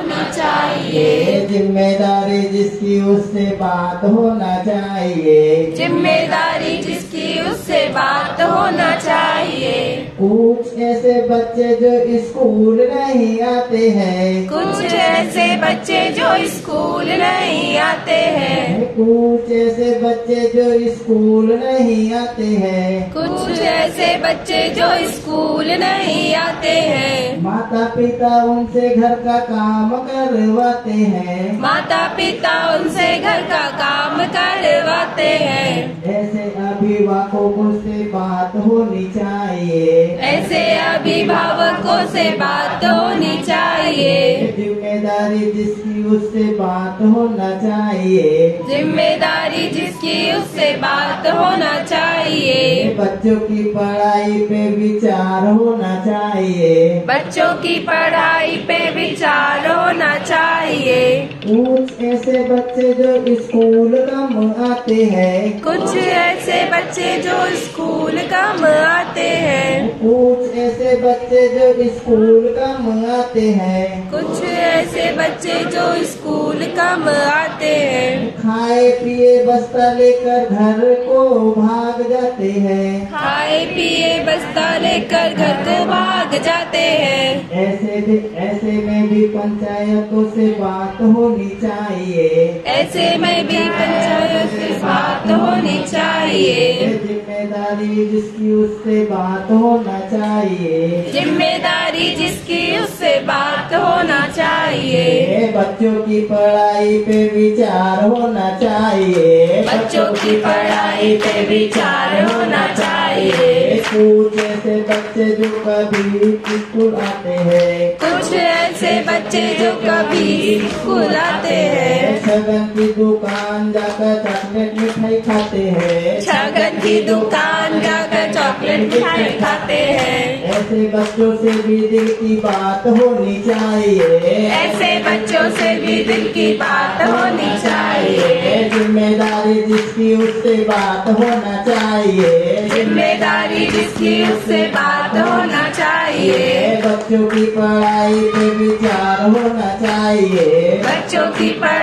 होनी चाहिए। जिम्मेदारी जिसकी उससे बात होना चाहिए। जिम्मेदारी जिसकी उससे बात होना चाहिए। कुछ ऐसे बच्चे जो स्कूल नहीं आते हैं। कुछ ऐसे बच्चे जो स्कूल नहीं आते हैं। कुछ ऐसे बच्चे जो स्कूल नहीं आते हैं। कुछ ऐसे बच्चे जो स्कूल नहीं आते हैं। माता पिता उनसे घर का काम करवाते हैं। माता पिता उनसे घर का काम करवाते हैं। ऐसे अभिभावकों से बात होनी चाहिए। ऐसे अभिभावकों से बात होनी चाहिए। जिम्मेदारी जिसकी उससे बात होना चाहिए। जिम्मेदारी जिसकी उससे बात होना चाहिए। बच्चों की पढ़ाई पे विचार होना चाहिए। बच्चों की पढ़ाई पे विचार होना चाहिए। कुछ ऐसे बच्चे जो स्कूल कम आते हैं। कुछ ऐसे बच्चे जो स्कूल कम आते हैं। कुछ ऐसे बच्चे जो स्कूल कम आते हैं। कुछ ऐसे बच्चे जो स्कूल कम आते हैं। खाए पिए बस्ता लेकर घर को भाग जाते हैं। खाए पिए बस्ता लेकर घर को भाग जाते हैं। ऐसे में भी पंचायतों से बात होनी चाहिए। ऐसे में भी पंचायत से बात होनी चाहिए। जिम्मेदारी जिसकी उससे बात होना चाहिए। जिम्मेदारी जिसकी उससे बात होना चाहिए। बच्चों की पढ़ाई पे विचार होना चाहिए। बच्चों की पढ़ाई पे विचार होना चाहिए। कुछ ऐसे बच्चे जो कभी स्कूल आते हैं। कुछ ऐसे बच्चे जो कभी स्कूल आते हैं। छगन की दुकान जाकर चॉकलेट मिठाई खाते हैं। छगन की दुकान जाकर चॉकलेट मिठाई खाते हैं। ऐसे बच्चों से भी दिल की बात होनी चाहिए। ऐसे बच्चों से भी दिल की बात होनी चाहिए। जिम्मेदारी जिसकी उससे बात होना चाहिए। जिम्मेदारी जिसकी उससे बात होना चाहिए। बच्चों की पढ़ाई पे विचार होना चाहिए। बच्चों की पढ़ाई